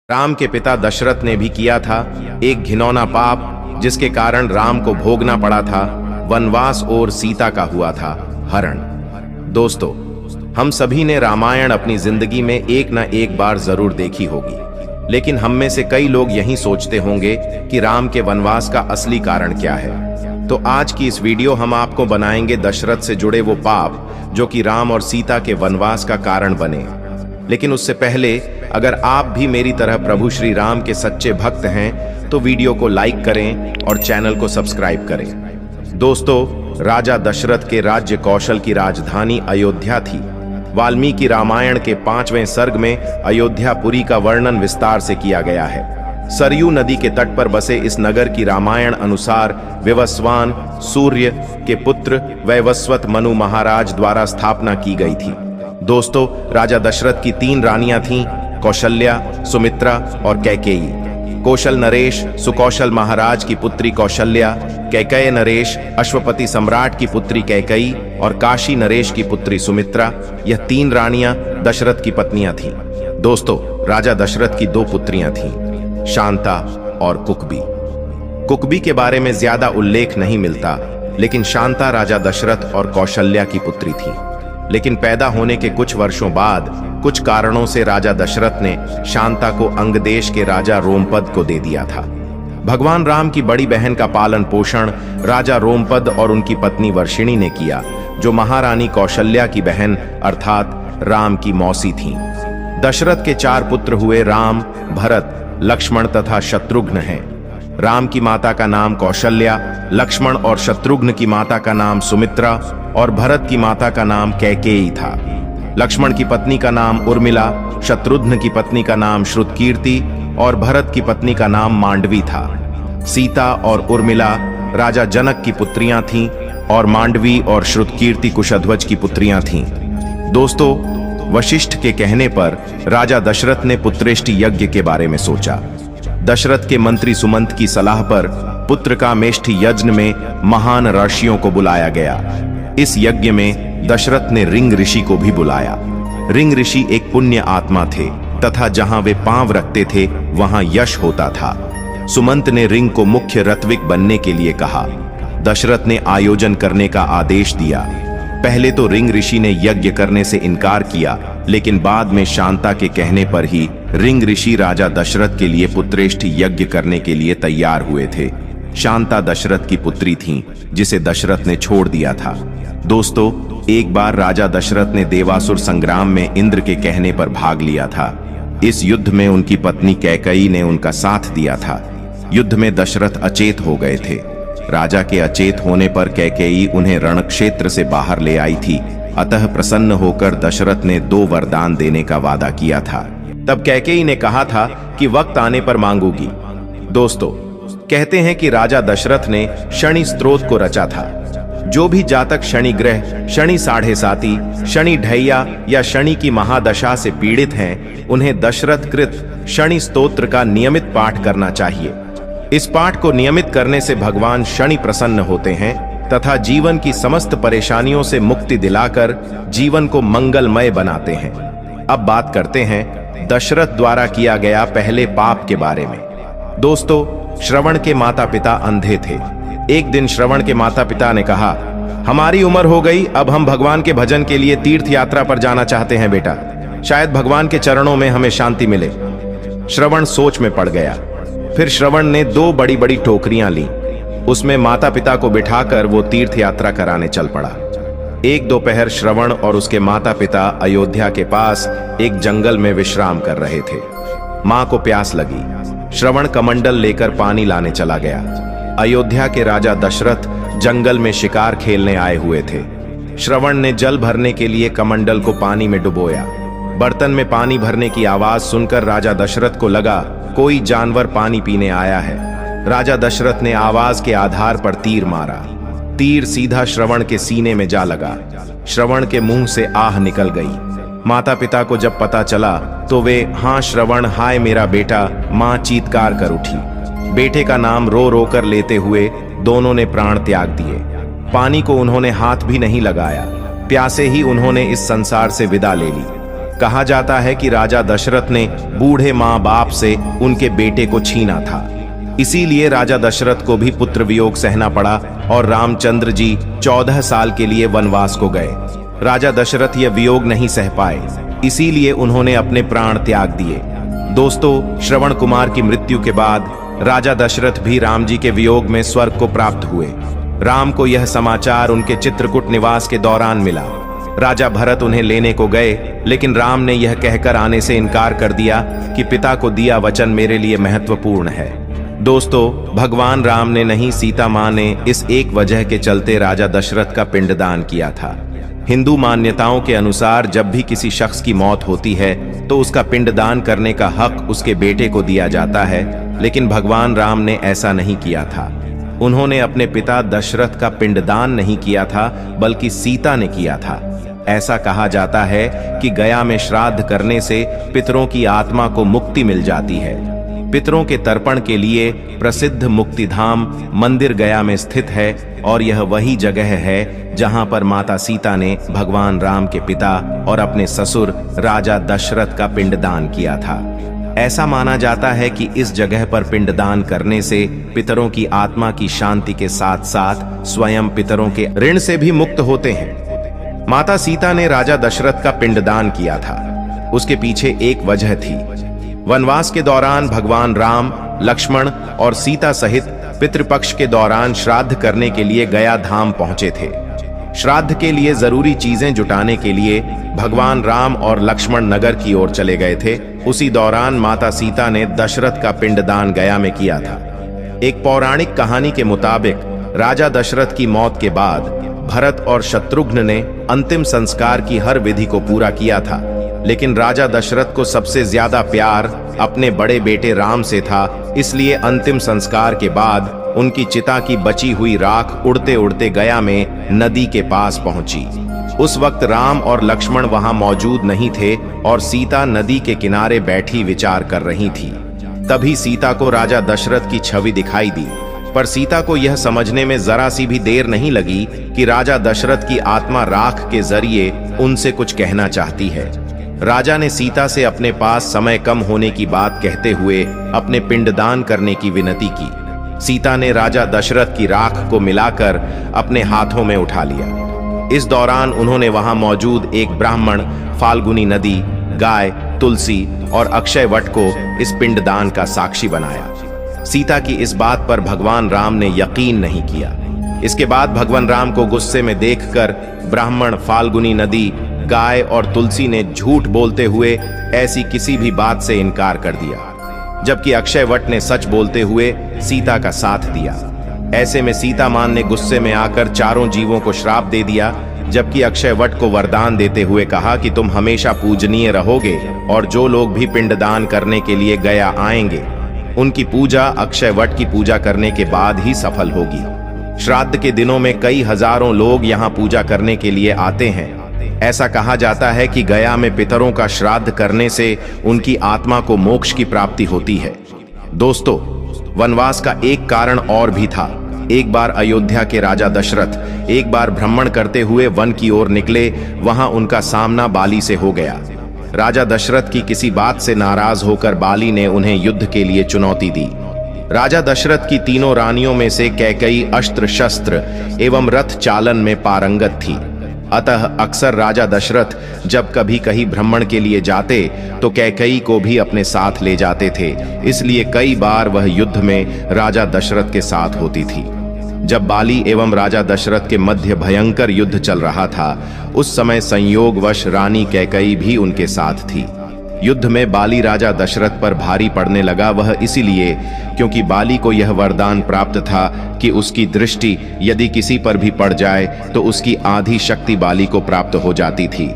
राम के पिता दशरथ ने भी किया था एक घिनौना पाप जिसके कारण राम को भोगना पड़ा था वनवास और सीता का हुआ था हरण। दोस्तों, हम सभी ने रामायण अपनी जिंदगी में एक ना एक बार जरूर देखी होगी, लेकिन हम में से कई लोग यही सोचते होंगे कि राम के वनवास का असली कारण क्या है। तो आज की इस वीडियो हम आपको बनाएंगे दशरथ से जुड़े वो पाप जो कि राम और सीता के वनवास का कारण बने। लेकिन उससे पहले अगर आप भी मेरी तरह प्रभु श्री राम के सच्चे भक्त हैं तो वीडियो को लाइक करें और चैनल को सब्सक्राइब करें। दोस्तों, राजा दशरथ के राज्य कौशल की राजधानी अयोध्या थी। वाल्मीकि रामायण के 5वें सर्ग में अयोध्यापुरी का वर्णन विस्तार से किया गया है। सरयू नदी के तट पर बसे इस नगर की रामायण अनुसार विवस्वान सूर्य के पुत्र वैवस्वत मनु महाराज द्वारा स्थापना की गई थी। दोस्तों, राजा दशरथ की 3 रानियां थीं, कौशल्या, सुमित्रा और कैकेयी। कौशल नरेश सुकौशल महाराज की पुत्री कौशल्या, कैकेय नरेश अश्वपति सम्राट की पुत्री कैकेयी और काशी नरेश की पुत्री सुमित्रा, यह 3 रानियां दशरथ की पत्नियां थीं। दोस्तों, राजा दशरथ की 2 पुत्रियां थीं, शांता और कुकबी। कुकबी के बारे में ज्यादा उल्लेख नहीं मिलता, लेकिन शांता राजा दशरथ और कौशल्या की पुत्री थी। लेकिन पैदा होने के कुछ वर्षों बाद कुछ कारणों से राजा दशरथ ने शांता को अंगदेश के राजा रोमपद को दे दिया था। भगवान राम की बड़ी बहन का पालन पोषण राजा रोमपद और उनकी पत्नी वर्षिणी ने किया, जो महारानी कौशल्या की बहन अर्थात राम की मौसी थीं। दशरथ के 4 पुत्र हुए, राम, भरत, लक्ष्मण तथा शत्रुघ्न हैं। राम की माता का नाम कौशल्या, लक्ष्मण और शत्रुघ्न की माता का नाम सुमित्रा और भरत की माता का नाम कैकेयी था। लक्ष्मण की पत्नी का नाम उर्मिला, शत्रुघ्न की पत्नी का नाम श्रुतकीर्ति और भरत की पत्नी का नाम मांडवी था। सीता और उर्मिला राजा जनक की पुत्रियां थीं और मांडवी और श्रुतकीर्ति कुशध्वज की पुत्रियां थीं। दोस्तों, वशिष्ठ के कहने पर राजा दशरथ ने पुत्रेष्टि यज्ञ के बारे में सोचा। दशरथ के मंत्री सुमंत की सलाह पर पुत्र का मेष्ठि यज्ञ में महान ऋषियों को बुलाया गया। इस यज्ञ में दशरथ ने रिंग ऋषि को भी बुलाया। रिंग ऋषि एक पुण्य आत्मा थे तथा जहां वे पांव रखते थे वहां यश होता था। सुमंत ने रिंग को मुख्य रत्विक बनने के लिए कहा। दशरथ ने आयोजन करने का आदेश दिया। पहले तो रिंग ऋषि ने यज्ञ करने से इनकार किया, लेकिन बाद में शांता के कहने पर ही रिंग ऋषि राजा दशरथ के लिए पुत्रेष्टि यज्ञ करने के लिए तैयार हुए थे। शांता दशरथ की पुत्री थीं, जिसे दशरथ ने छोड़ दिया था। दोस्तों, एक बार राजा दशरथ ने देवासुर संग्राम में इंद्र के कहने पर भाग लिया था। इस युद्ध में उनकी पत्नी कैकेयी ने उनका साथ दिया था। युद्ध में दशरथ अचेत हो गए थे। राजा के अचेत होने पर कैकेयी उन्हें रणक्षेत्र से बाहर ले आई थी। अतः प्रसन्न होकर दशरथ ने 2 वरदान देने का वादा किया था। तब कैकेयी ने कहा था कि वक्त आने पर मांगूगी। दोस्तों, कहते हैं कि राजा दशरथ ने शनि स्त्रोत को रचा था। जो भी जातक शनि ग्रह, शनि साढ़े साती, शनि ढैया या शनि की महादशा से पीड़ित हैं, उन्हें दशरथ कृत शनि स्तोत्र का नियमित पाठ करना चाहिए। इस पाठ को नियमित करने से भगवान शनि प्रसन्न होते हैं तथा जीवन की समस्त परेशानियों से मुक्ति दिलाकर जीवन को मंगलमय बनाते हैं। अब बात करते हैं दशरथ द्वारा किया गया पहले पाप के बारे में। दोस्तों, श्रवण के माता पिता अंधे थे। एक दिन श्रवण के माता पिता ने कहा, हमारी उम्र हो गई, अब हम भगवान के भजन के लिए तीर्थ यात्रा पर जाना चाहते हैं बेटा। शायद भगवान के चरणों में हमें शांति मिले। श्रवण सोच में पड़ गया। फिर श्रवण ने 2 बड़ी बड़ी टोकरियां ली। उसमें माता पिता को बिठाकर वो तीर्थ यात्रा कराने चल पड़ा। एक दोपहर श्रवण और उसके माता पिता अयोध्या के पास एक जंगल में विश्राम कर रहे थे। मां को प्यास लगी। श्रवण कमंडल लेकर पानी लाने चला गया। अयोध्या के राजा दशरथ जंगल में शिकार खेलने आए हुए थे। श्रवण ने जल भरने के लिए कमंडल को पानी में डुबोया। बर्तन में पानी भरने की आवाज सुनकर राजा दशरथ को लगा कोई जानवर पानी पीने आया है। राजा दशरथ ने आवाज के आधार पर तीर मारा। तीर सीधा श्रवण के सीने में जा लगा। श्रवण के मुंह से आह निकल गई। माता पिता को जब पता चला तो वे, हाँ श्रवण, हाय मेरा बेटा, मां चीत्कार कर उठी। बेटे का नाम रो रो कर लेते हुए दोनों ने प्राण त्याग दिए। पानी को उन्होंने हाथ भी नहीं लगाया। प्यासे ही उन्होंने इस संसार से विदा ले ली। कहा जाता है कि राजा दशरथ ने बूढ़े माँ बाप से उनके बेटे को छीना था, इसीलिए राजा दशरथ को भी पुत्र वियोग सहना पड़ा और रामचंद्र जी 14 साल के लिए वनवास को गए। राजा दशरथ यह वियोग नहीं सह पाए, इसीलिए उन्होंने अपने प्राण त्याग दिए। दोस्तों, श्रवण कुमार की मृत्यु के बाद राजा दशरथ भी राम जी के वियोग में स्वर्ग को प्राप्त हुए। राम को यह समाचार उनके चित्रकूट निवास के दौरान मिला। राजा भरत उन्हें लेने को गए, लेकिन राम ने यह कहकर आने से इनकार कर दिया कि पिता को दिया वचन मेरे लिए महत्वपूर्ण है। दोस्तों, भगवान राम ने नहीं, सीता मां ने इस एक वजह के चलते राजा दशरथ का पिंडदान किया था। हिंदू मान्यताओं के अनुसार जब भी किसी शख्स की मौत होती है तो उसका पिंडदान करने का हक उसके बेटे को दिया जाता है, लेकिन भगवान राम ने ऐसा नहीं किया था। उन्होंने अपने पिता दशरथ का पिंडदान नहीं किया था, बल्कि सीता ने किया था। ऐसा कहा जाता है कि गया में श्राद्ध करने से पितरों की आत्मा को मुक्ति मिल जाती है। पितरों के तर्पण के लिए प्रसिद्ध मुक्तिधाम मंदिर गया में स्थित है और यह वही जगह है जहां पर माता सीता ने भगवान राम के पिता और अपने ससुर राजा दशरथ का पिंडदान किया था। ऐसा माना जाता है कि इस जगह पर पिंडदान करने से पितरों की आत्मा की शांति के साथ साथ स्वयं पितरों के ऋण से भी मुक्त होते हैं। माता सीता ने राजा दशरथ का पिंडदान किया था, उसके पीछे एक वजह थी। वनवास के दौरान भगवान राम, लक्ष्मण और सीता सहित पितृपक्ष के दौरान श्राद्ध करने के लिए गया धाम पहुंचे थे। श्राद्ध के लिए जरूरी चीजें जुटाने के लिए भगवान राम और लक्ष्मण नगर की ओर चले गए थे। उसी दौरान माता सीता ने दशरथ का पिंडदान गया में किया था। एक पौराणिक कहानी के मुताबिक राजा दशरथ की मौत के बाद भरत और शत्रुघ्न ने अंतिम संस्कार की हर विधि को पूरा किया था, लेकिन राजा दशरथ को सबसे ज्यादा प्यार अपने बड़े बेटे राम से था, इसलिए अंतिम संस्कार के बाद उनकी चिता की बची हुई राख उड़ते उड़ते गया में नदी के पास पहुंची। उस वक्त राम और लक्ष्मण वहां मौजूद नहीं थे और सीता नदी के किनारे बैठी विचार कर रही थी। तभी सीता को राजा दशरथ की छवि दिखाई दी, पर सीता को यह समझने में जरा सी भी देर नहीं लगी कि राजा दशरथ की आत्मा राख के जरिए उनसे कुछ कहना चाहती है। राजा ने सीता से अपने पास समय कम होने की बात कहते हुए अपने पिंडदान करने की विनती की। सीता ने राजा दशरथ की राख को मिलाकर अपने हाथों में उठा लिया। इस दौरान उन्होंने वहां मौजूद एक ब्राह्मण, फाल्गुनी नदी, गाय, तुलसी और अक्षय वट को इस पिंडदान का साक्षी बनाया। सीता की इस बात पर भगवान राम ने यकीन नहीं किया। इसके बाद भगवान राम को गुस्से में देखकर ब्राह्मण, फाल्गुनी नदी, गाय और तुलसी ने झूठ बोलते हुए ऐसी किसी भी बात से इनकार कर दिया, जबकि अक्षय वट ने सच बोलते हुए सीता का साथ दिया। ऐसे में सीता मां ने गुस्से में आकर चारों जीवों को श्राप दे दिया, जबकि अक्षय वट को वरदान देते हुए कहा कि तुम हमेशा पूजनीय रहोगे और जो लोग भी पिंडदान करने के लिए गया आएंगे उनकी पूजा अक्षय वट की पूजा करने के बाद ही सफल होगी। श्राद्ध के दिनों में कई हजारों लोग यहाँ पूजा करने के लिए आते हैं। ऐसा कहा जाता है कि गया में पितरों का श्राद्ध करने से उनकी आत्मा को मोक्ष की प्राप्ति होती है। दोस्तों, वनवास का एक कारण और भी था। एक बार अयोध्या के राजा दशरथ एक बार भ्रमण करते हुए वन की ओर निकले, वहां उनका सामना बाली से हो गया। राजा दशरथ की किसी बात से नाराज होकर बाली ने उन्हें युद्ध के लिए चुनौती दी। राजा दशरथ की तीनों रानियों में से कैकेयी अस्त्र शस्त्र एवं रथ चालन में पारंगत थी, अतः अक्सर राजा दशरथ जब कभी कहीं भ्रमण के लिए जाते तो कैकेयी को भी अपने साथ ले जाते थे, इसलिए कई बार वह युद्ध में राजा दशरथ के साथ होती थी। जब बाली एवं राजा दशरथ के मध्य भयंकर युद्ध चल रहा था, उस समय संयोगवश रानी कैकेयी भी उनके साथ थी। युद्ध में बाली राजा दशरथ पर भारी पड़ने लगा, वह इसीलिए क्योंकि बाली को यह वरदान प्राप्त था कि उसकी दृष्टि यदि किसी पर भी पड़ जाए तो उसकी आधी शक्ति बाली को प्राप्त हो जाती थी।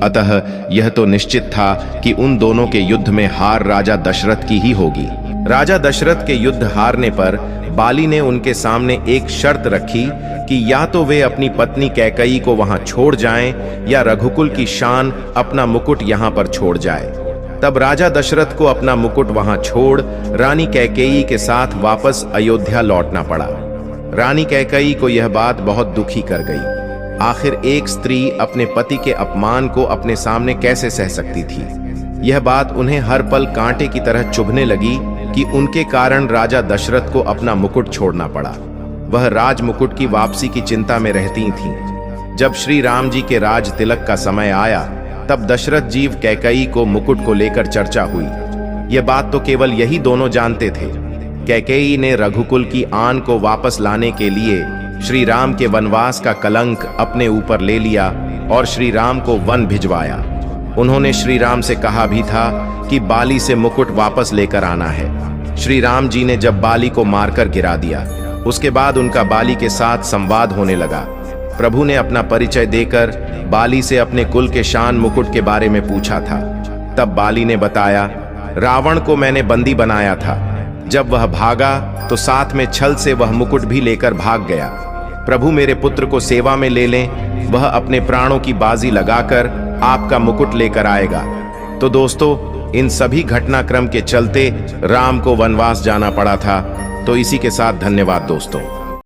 अतः यह तो निश्चित था कि उन दोनों के युद्ध में हार राजा दशरथ की ही होगी। राजा दशरथ के युद्ध हारने पर बाली ने उनके सामने एक शर्त रखी कि या तो वे अपनी पत्नी कैकेयी को वहां छोड़ जाएं या रघुकुल की शान अपना मुकुट यहां पर छोड़ जाए। तब राजा दशरथ को अपना मुकुट वहां छोड़ रानी कैकेयी के साथ वापस अयोध्या लौटना पड़ा। रानी कैकेयी को यह बात बहुत दुखी कर गई। आखिर एक स्त्री अपने पति के अपमान को अपने सामने कैसे सह सकती थी। यह बात उन्हें हर पल कांटे की तरह चुभने लगी कि उनके कारण राजा दशरथ को अपना मुकुट छोड़ना पड़ा। वह राज मुकुट की वापसी की चिंता में रहती थीं। जब श्री राम जी के राज तिलक का समय आया, तब दशरथ जी कैकेयी को मुकुट को लेकर चर्चा हुई। यह बात तो केवल यही दोनों जानते थे। कैकेयी ने रघुकुल की आन को वापस लाने के लिए श्री राम के वनवास का कलंक अपने ऊपर ले लिया और श्री राम को वन भिजवाया। उन्होंने श्री राम से कहा भी था कि बाली से मुकुट वापस लेकर आना है। श्री राम जी ने जब बाली को मारकर गिरा दिया, उसके बाद उनका बाली के साथ संवाद होने लगा। प्रभु ने अपना परिचय देकर बाली से अपने कुल के शान मुकुट के बारे में पूछा था। तब बाली ने बताया, रावण को मैंने बंदी बनाया था। जब वह भागा तो साथ में छल से वह मुकुट भी लेकर भाग गया। प्रभु मेरे पुत्र को सेवा में ले लें, वह अपने प्राणों की बाजी लगाकर आपका मुकुट लेकर आएगा। तो दोस्तों, इन सभी घटनाक्रम के चलते राम को वनवास जाना पड़ा था। तो इसी के साथ धन्यवाद दोस्तों।